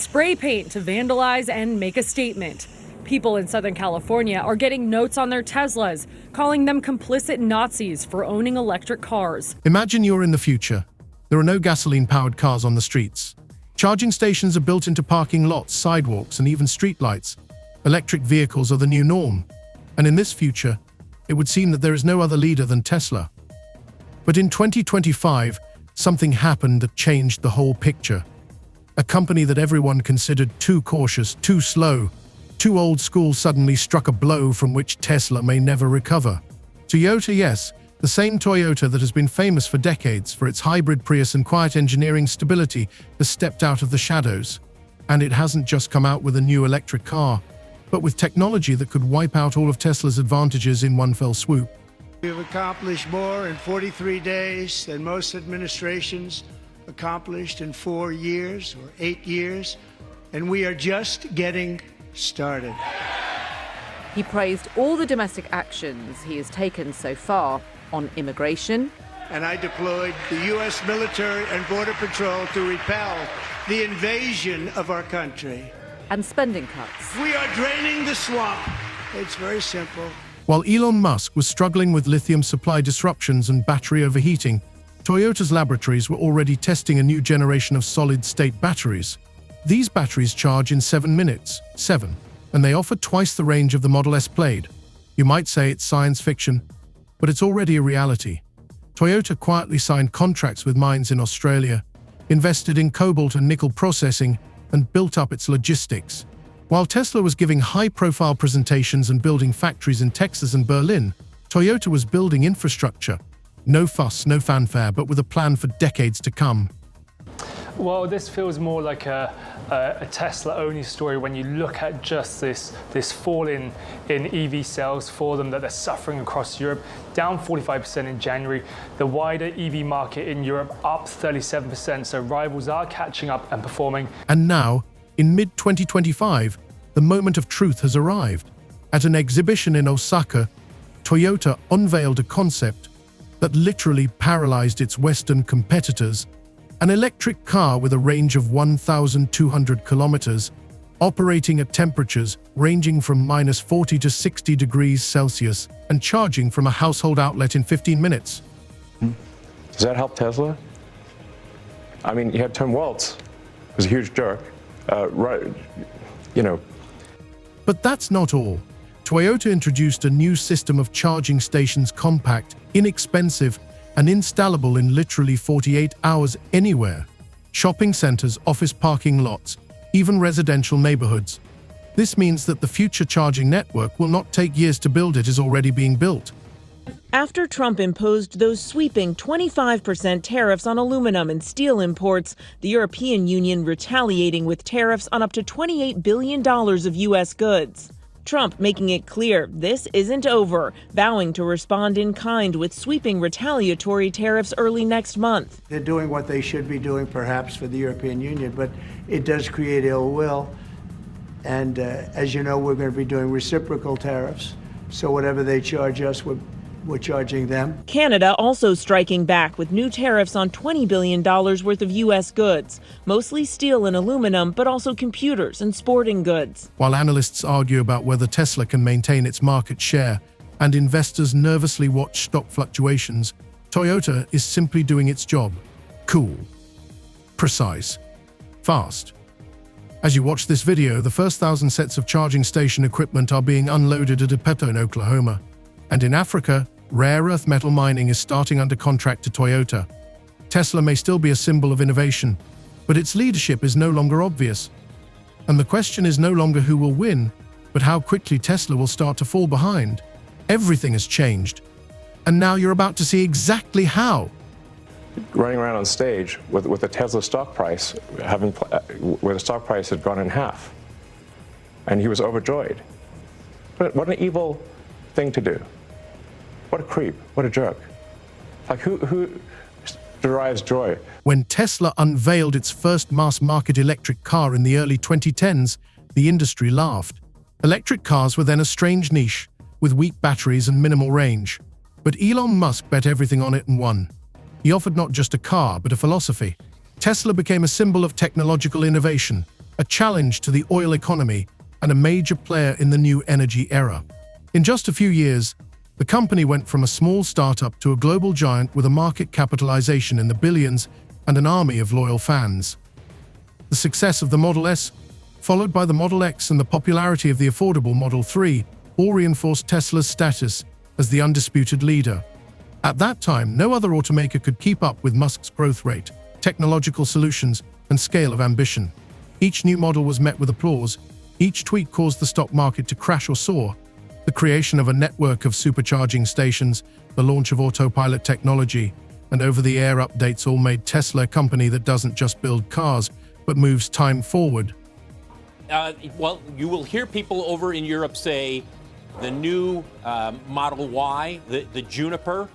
spray paint to vandalize and make a statement. People in Southern California are getting notes on their Teslas, calling them complicit Nazis for owning electric cars. Imagine you're in the future. There are no gasoline-powered cars on the streets. Charging stations are built into parking lots, sidewalks, and even streetlights. Electric vehicles are the new norm. And in this future, it would seem that there is no other leader than Tesla. But in 2025, something happened that changed the whole picture. A company that everyone considered too cautious, too slow, too old school suddenly struck a blow from which Tesla may never recover. Toyota, yes, the same Toyota that has been famous for decades for its hybrid Prius and quiet engineering stability, has stepped out of the shadows. And it hasn't just come out with a new electric car, but with technology that could wipe out all of Tesla's advantages in one fell swoop. We've accomplished more in 43 days than most administrations accomplished in 4 years or 8 years, and we are just getting started. He praised all the domestic actions he has taken so far on immigration. And I deployed the U.S. military and border patrol to repel the invasion of our country. And spending cuts. We are draining the swamp. It's very simple. While Elon Musk was struggling with lithium supply disruptions and battery overheating, Toyota's laboratories were already testing a new generation of solid-state batteries. These batteries charge in 7 minutes, and they offer twice the range of the Model S Plaid. You might say it's science fiction, but it's already a reality. Toyota quietly signed contracts with mines in Australia, invested in cobalt and nickel processing, and built up its logistics. While Tesla was giving high-profile presentations and building factories in Texas and Berlin, Toyota was building infrastructure. No fuss, no fanfare, but with a plan for decades to come. Well, this feels more like a Tesla-only story when you look at just this fall in EV sales for them, that they're suffering across Europe, down 45% in January. The wider EV market in Europe up 37%, so rivals are catching up and performing. And now, in mid-2025, the moment of truth has arrived. At an exhibition in Osaka, Toyota unveiled a concept that literally paralyzed its Western competitors: an electric car with a range of 1,200 kilometers, operating at temperatures ranging from -40 to 60 degrees Celsius, and charging from a household outlet in 15 minutes. Does that help Tesla? I mean, you had Tim Waltz, who's a huge jerk, But that's not all. Toyota introduced a new system of charging stations, compact, inexpensive, and installable in literally 48 hours anywhere. Shopping centers, office parking lots, even residential neighborhoods. This means that the future charging network will not take years to build, it is already being built. After Trump imposed those sweeping 25% tariffs on aluminum and steel imports, the European Union retaliating with tariffs on up to $28 billion of U.S. goods. Trump making it clear this isn't over, vowing to respond in kind with sweeping retaliatory tariffs early next month. They're doing what they should be doing, perhaps, for the European Union, but it does create ill will. And as you know, we're going to be doing reciprocal tariffs. So whatever they charge us, we're charging them. Canada also striking back with new tariffs on $20 billion worth of U.S. goods, mostly steel and aluminum, but also computers and sporting goods. While analysts argue about whether Tesla can maintain its market share and investors nervously watch stock fluctuations, Toyota is simply doing its job. Cool, precise, fast. As you watch this video, the first 1,000 sets of charging station equipment are being unloaded at a depot in Oklahoma. And in Africa, rare earth metal mining is starting under contract to Toyota. Tesla may still be a symbol of innovation, but its leadership is no longer obvious. And the question is no longer who will win, but how quickly Tesla will start to fall behind. Everything has changed. And now you're about to see exactly how. running around on stage with a Tesla stock price, where the stock price had gone in half. And he was overjoyed. What an evil thing to do. What a creep, what a jerk. Like who derives joy? When Tesla unveiled its first mass-market electric car in the early 2010s, the industry laughed. Electric cars were then a strange niche, with weak batteries and minimal range. But Elon Musk bet everything on it and won. He offered not just a car, but a philosophy. Tesla became a symbol of technological innovation, a challenge to the oil economy and a major player in the new energy era. In just a few years, the company went from a small startup to a global giant with a market capitalization in the billions and an army of loyal fans. The success of the Model S, followed by the Model X and the popularity of the affordable Model 3, all reinforced Tesla's status as the undisputed leader. At that time, no other automaker could keep up with Musk's growth rate, technological solutions, and scale of ambition. Each new model was met with applause. Each tweet caused the stock market to crash or soar. The creation of a network of supercharging stations, the launch of autopilot technology, and over-the-air updates all made Tesla a company that doesn't just build cars, but moves time forward. Well, you will hear people over in Europe say the new Model Y, the Juniper,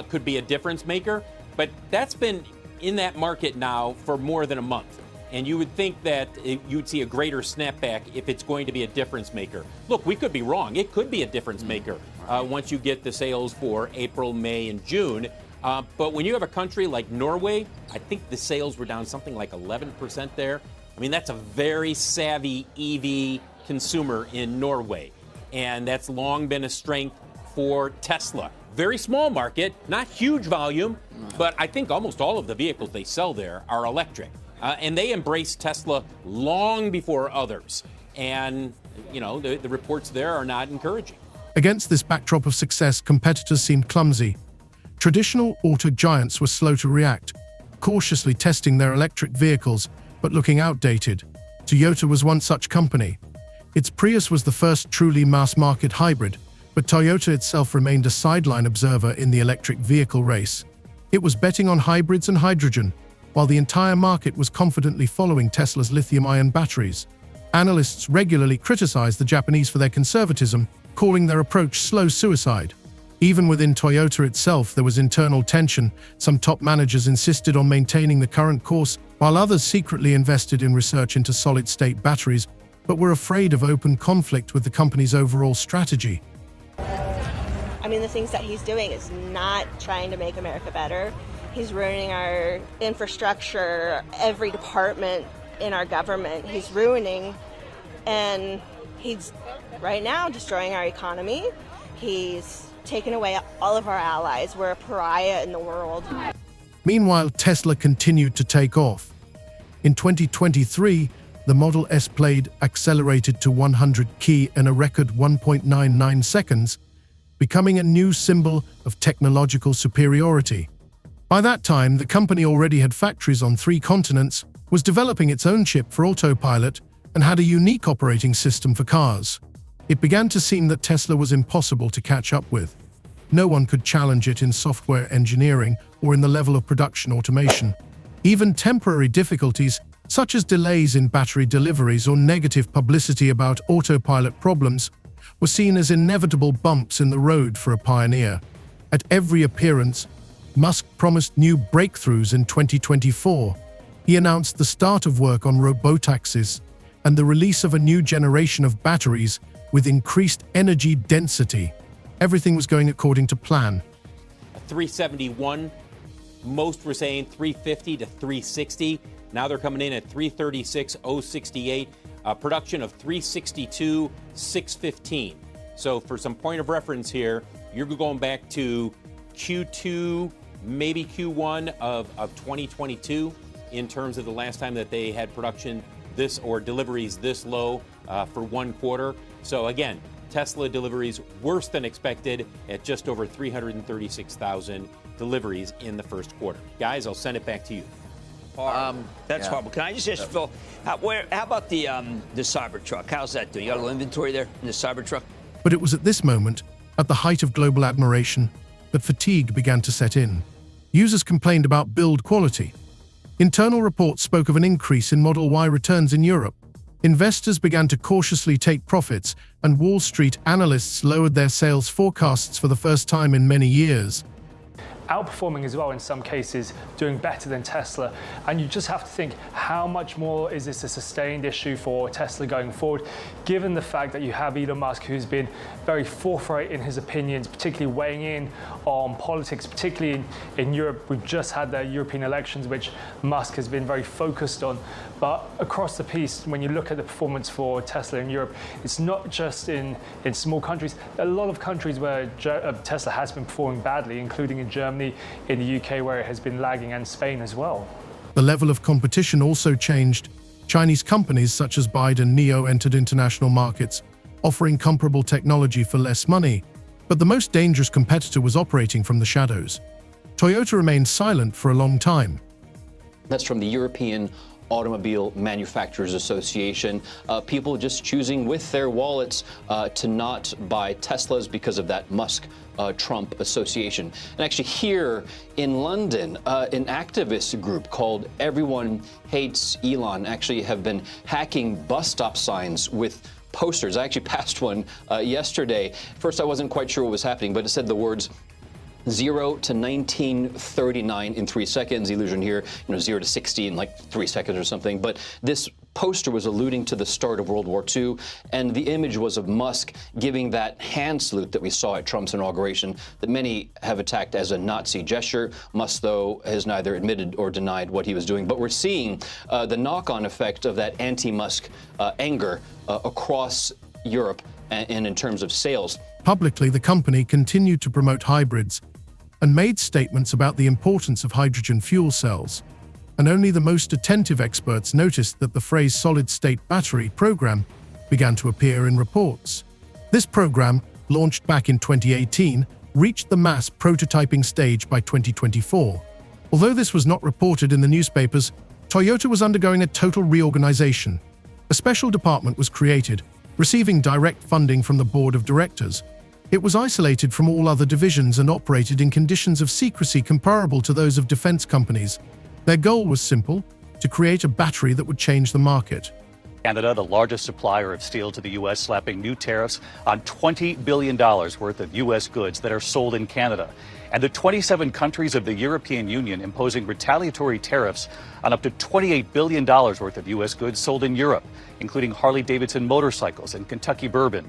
could be a difference maker, but that's been in that market now for more than a month. And you would think that you would see a greater snapback if it's going to be a difference maker. Look, we could be wrong. It could be a difference maker once you get the sales for April, May, and June. But when you have a country like Norway, I think the sales were down something like 11% there. I mean, that's a very savvy EV consumer in Norway. And that's long been a strength for Tesla. Very small market, not huge volume, but I think almost all of the vehicles they sell there are electric. And they embraced Tesla long before others. And, you know, the reports there are not encouraging. Against this backdrop of success, competitors seemed clumsy. Traditional auto giants were slow to react, cautiously testing their electric vehicles, but looking outdated. Toyota was one such company. Its Prius was the first truly mass-market hybrid, but Toyota itself remained a sideline observer in the electric vehicle race. It was betting on hybrids and hydrogen, while the entire market was confidently following Tesla's lithium-ion batteries. Analysts regularly criticized the Japanese for their conservatism, calling their approach slow suicide. Even within Toyota itself, there was internal tension. Some top managers insisted on maintaining the current course, while others secretly invested in research into solid-state batteries, but were afraid of open conflict with the company's overall strategy. I mean, the things that he's doing is not trying to make America better. He's ruining our infrastructure, every department in our government he's ruining, and he's right now destroying our economy. He's taken away all of our allies. We're a pariah in the world. Meanwhile, Tesla continued to take off. In 2023, the Model S Plaid accelerated to 100 km in a record 1.99 seconds, becoming a new symbol of technological superiority. By that time, the company already had factories on 3 continents, was developing its own chip for autopilot, and had a unique operating system for cars. It began to seem that Tesla was impossible to catch up with. No one could challenge it in software engineering or in the level of production automation. Even temporary difficulties, such as delays in battery deliveries or negative publicity about autopilot problems, were seen as inevitable bumps in the road for a pioneer. At every appearance, Musk promised new breakthroughs in 2024. He announced the start of work on robotaxis and the release of a new generation of batteries with increased energy density. Everything was going according to plan. 371, most were saying 350 to 360. Now they're coming in at 336,068, production of 362,615. So for some point of reference here, you're going back to Q2, maybe Q1 of 2022 in terms of the last time that they had production this or deliveries this low for one quarter. So again, Tesla deliveries worse than expected at just over 336,000 deliveries in the first quarter. Guys, I'll send it back to you. That's horrible. Can I just ask Phil, how about the Cybertruck? How's that doing? You got a little inventory there in the Cybertruck? But it was at this moment, at the height of global admiration, that fatigue began to set in. Users complained about build quality. Internal reports spoke of an increase in Model Y returns in Europe. Investors began to cautiously take profits, and Wall Street analysts lowered their sales forecasts for the first time in many years. Outperforming as well in some cases, doing better than Tesla. And you just have to think, how much more is this a sustained issue for Tesla going forward, given the fact that you have Elon Musk, who's been very forthright in his opinions, particularly weighing in on politics, particularly in Europe. We've just had the European elections, which Musk has been very focused on. But across the piece, when you look at the performance for Tesla in Europe, it's not just in small countries. There are a lot of countries where Tesla has been performing badly, including in Germany, in the UK, where it has been lagging, and Spain as well. The level of competition also changed. Chinese companies such as BYD and NIO entered international markets, offering comparable technology for less money. But the most dangerous competitor was operating from the shadows. Toyota remained silent for a long time. That's from the European Automobile Manufacturers Association. People just choosing with their wallets to not buy Teslas because of that Musk-Trump association. And actually here in London, an activist group called Everyone Hates Elon actually have been hacking bus stop signs with posters. I actually passed one yesterday. First, I wasn't quite sure what was happening, but it said the words 0 to 1939 in 3 seconds. Illusion here, 0 to 60 in like 3 seconds or something. But this poster was alluding to the start of World War II, and the image was of Musk giving that hand salute that we saw at Trump's inauguration that many have attacked as a Nazi gesture. Musk, though, has neither admitted or denied what he was doing. But we're seeing the knock-on effect of that anti-Musk anger across Europe and in terms of sales. Publicly, the company continued to promote hybrids and made statements about the importance of hydrogen fuel cells. And only the most attentive experts noticed that the phrase solid-state battery program began to appear in reports. This program, launched back in 2018, reached the mass prototyping stage by 2024. Although this was not reported in the newspapers, Toyota was undergoing a total reorganization. A special department was created, receiving direct funding from the board of directors. It was isolated from all other divisions and operated in conditions of secrecy comparable to those of defense companies. Their goal was simple: to create a battery that would change the market. Canada, the largest supplier of steel to the U.S., slapping new tariffs on $20 billion worth of U.S. goods that are sold in Canada. And the 27 countries of the European Union imposing retaliatory tariffs on up to $28 billion worth of U.S. goods sold in Europe, including Harley-Davidson motorcycles and Kentucky bourbon.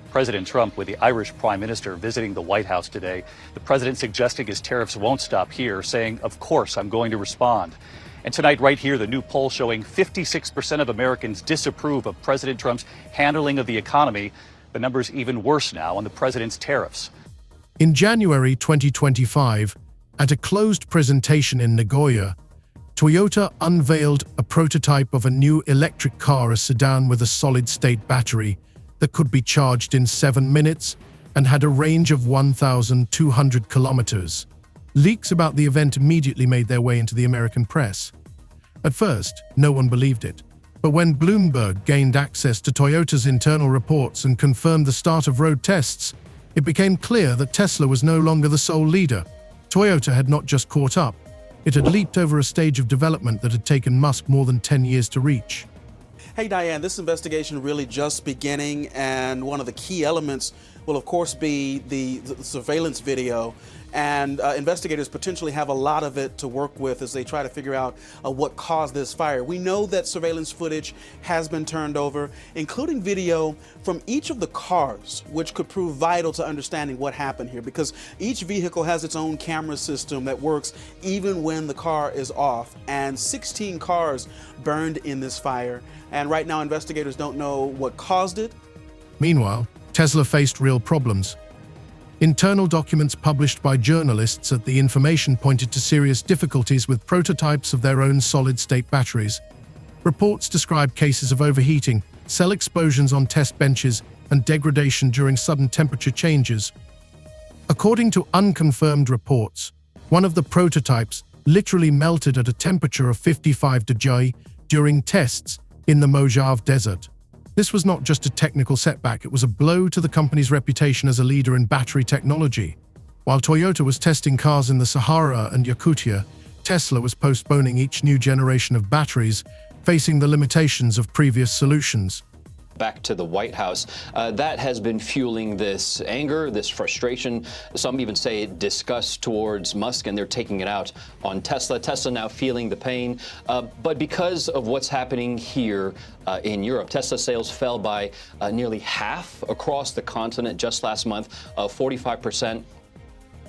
President Trump with the Irish Prime Minister visiting the White House today. The president suggesting his tariffs won't stop here, saying, "Of course, I'm going to respond." And tonight, right here, the new poll showing 56% of Americans disapprove of President Trump's handling of the economy. The number's even worse now on the president's tariffs. In January 2025, at a closed presentation in Nagoya, Toyota unveiled a prototype of a new electric car, a sedan with a solid-state battery that could be charged in 7 minutes and had a range of 1,200 kilometers. Leaks about the event immediately made their way into the American press. At first, no one believed it. But when Bloomberg gained access to Toyota's internal reports and confirmed the start of road tests, it became clear that Tesla was no longer the sole leader. Toyota had not just caught up, it had leaped over a stage of development that had taken Musk more than 10 years to reach. Hey Diane, this investigation really just beginning, and one of the key elements will of course be the surveillance video, and investigators potentially have a lot of it to work with as they try to figure out what caused this fire. We know that surveillance footage has been turned over, including video from each of the cars, which could prove vital to understanding what happened here, because each vehicle has its own camera system that works even when the car is off, and 16 cars burned in this fire. And right now, investigators don't know what caused it. Meanwhile, Tesla faced real problems. Internal documents published by journalists at The Information pointed to serious difficulties with prototypes of their own solid-state batteries. Reports describe cases of overheating, cell explosions on test benches, and degradation during sudden temperature changes. According to unconfirmed reports, one of the prototypes literally melted at a temperature of 55 degrees during tests in the Mojave Desert. This was not just a technical setback, it was a blow to the company's reputation as a leader in battery technology. While Toyota was testing cars in the Sahara and Yakutia, Tesla was postponing each new generation of batteries, facing the limitations of previous solutions. Back to the White House, that has been fueling this anger, this frustration. Some even say disgust towards Musk, and they're taking it out on Tesla. Tesla now feeling the pain. But because of what's happening here in Europe, Tesla sales fell by nearly half across the continent just last month, 45%.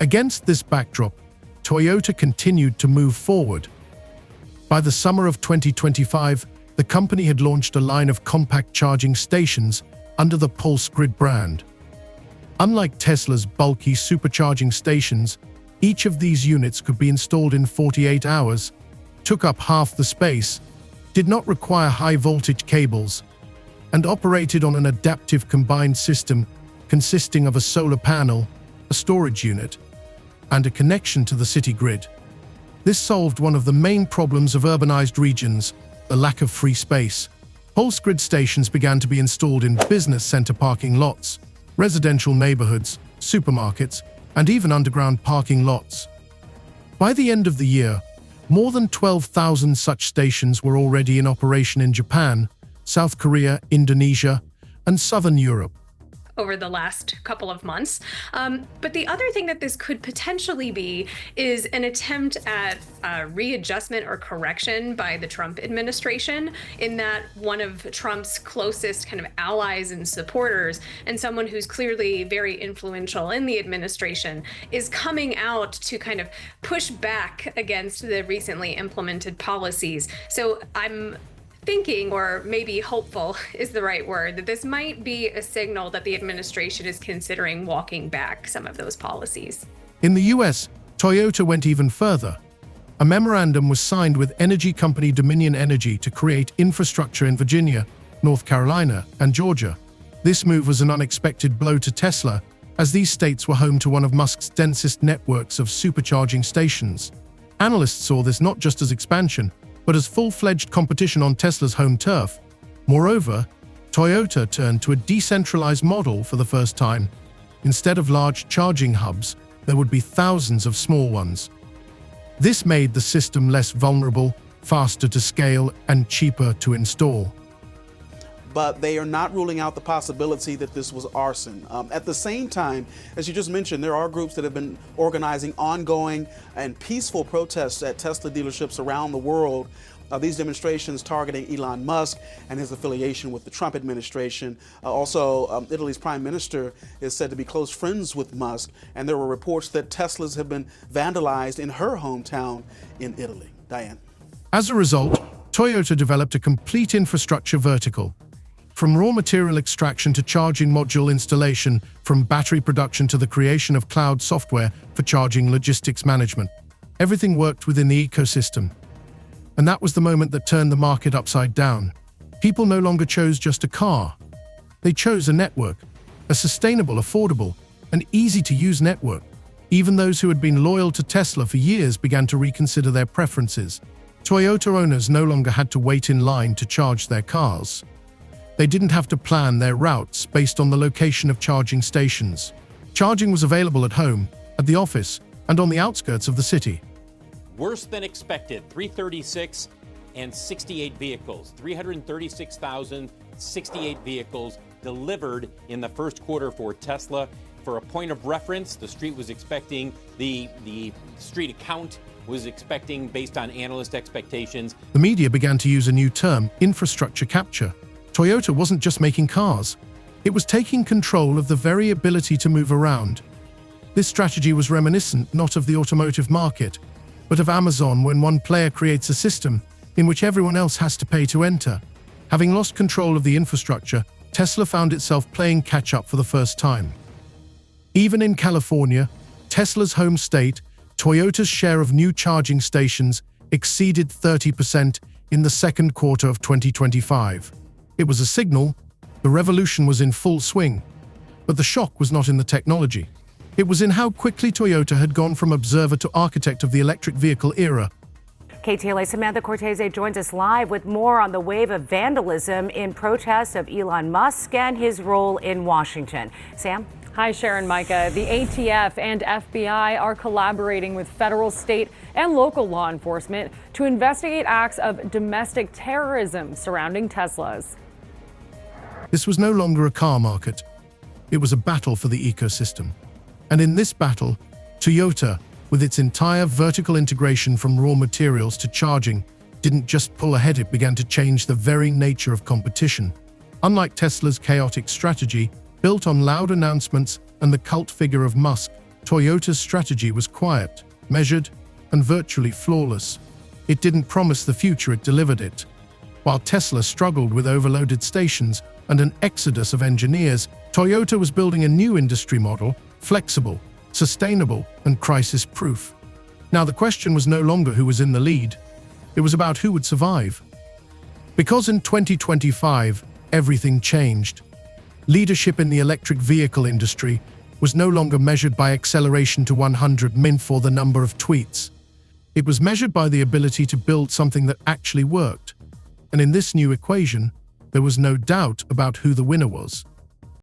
Against this backdrop, Toyota continued to move forward. By the summer of 2025, the company had launched a line of compact charging stations under the Pulse Grid brand. Unlike Tesla's bulky supercharging stations, each of these units could be installed in 48 hours, took up half the space, did not require high-voltage cables, and operated on an adaptive combined system consisting of a solar panel, a storage unit, and a connection to the city grid. This solved one of the main problems of urbanized regions, the lack of free space. Pulse grid stations began to be installed in business center parking lots, residential neighborhoods, supermarkets, and even underground parking lots. By the end of the year, more than 12,000 such stations were already in operation in Japan, South Korea, Indonesia, and Southern Europe. Over the last couple of months. But the other thing that this could potentially be is an attempt at readjustment or correction by the Trump administration, in that one of Trump's closest kind of allies and supporters, and someone who's clearly very influential in the administration, is coming out to kind of push back against the recently implemented policies. So I'm thinking, or maybe hopeful is the right word, that this might be a signal that the administration is considering walking back some of those policies. In the US, Toyota went even further. A memorandum was signed with energy company Dominion Energy to create infrastructure in Virginia, North Carolina, and Georgia. This move was an unexpected blow to Tesla, as these states were home to one of Musk's densest networks of supercharging stations. Analysts saw this not just as expansion, but as full-fledged competition on Tesla's home turf. Moreover, Toyota turned to a decentralized model for the first time. Instead of large charging hubs, there would be thousands of small ones. This made the system less vulnerable, faster to scale, and cheaper to install. But they are not ruling out the possibility that this was arson. At the same time, as you just mentioned, there are groups that have been organizing ongoing and peaceful protests at Tesla dealerships around the world. These demonstrations targeting Elon Musk and his affiliation with the Trump administration. Italy's prime minister is said to be close friends with Musk, and there were reports that Teslas have been vandalized in her hometown in Italy. Diane. As a result, Toyota developed a complete infrastructure vertical. From raw material extraction to charging module installation, from battery production to the creation of cloud software for charging logistics management. Everything worked within the ecosystem. And that was the moment that turned the market upside down. People no longer chose just a car. They chose a network, a sustainable, affordable, and easy-to-use network. Even those who had been loyal to Tesla for years began to reconsider their preferences. Toyota owners no longer had to wait in line to charge their cars. They didn't have to plan their routes based on the location of charging stations. Charging was available at home, at the office, and on the outskirts of the city. Worse than expected, 336 and 68 vehicles, 336,068 vehicles delivered in the first quarter for Tesla. For a point of reference, the street was expecting, the street account was expecting, based on analyst expectations. The media began to use a new term, infrastructure capture. Toyota wasn't just making cars. It was taking control of the very ability to move around. This strategy was reminiscent not of the automotive market, but of Amazon, when one player creates a system in which everyone else has to pay to enter. Having lost control of the infrastructure, Tesla found itself playing catch-up for the first time. Even in California, Tesla's home state, Toyota's share of new charging stations exceeded 30% in the second quarter of 2025. It was a signal. The revolution was in full swing. But the shock was not in the technology. It was in how quickly Toyota had gone from observer to architect of the electric vehicle era. KTLA Samantha Cortese joins us live with more on the wave of vandalism in protest of Elon Musk and his role in Washington. Sam? Hi, Sharon, Micah. The ATF and FBI are collaborating with federal, state, and local law enforcement to investigate acts of domestic terrorism surrounding Teslas. This was no longer a car market. It was a battle for the ecosystem. And in this battle, Toyota, with its entire vertical integration from raw materials to charging, didn't just pull ahead, it began to change the very nature of competition. Unlike Tesla's chaotic strategy, built on loud announcements and the cult figure of Musk, Toyota's strategy was quiet, measured, and virtually flawless. It didn't promise the future, it delivered it. While Tesla struggled with overloaded stations and an exodus of engineers, Toyota was building a new industry model, flexible, sustainable, and crisis-proof. Now the question was no longer who was in the lead, it was about who would survive. Because in 2025, everything changed. Leadership in the electric vehicle industry was no longer measured by acceleration to 100 mph or the number of tweets. It was measured by the ability to build something that actually worked. And in this new equation, there was no doubt about who the winner was.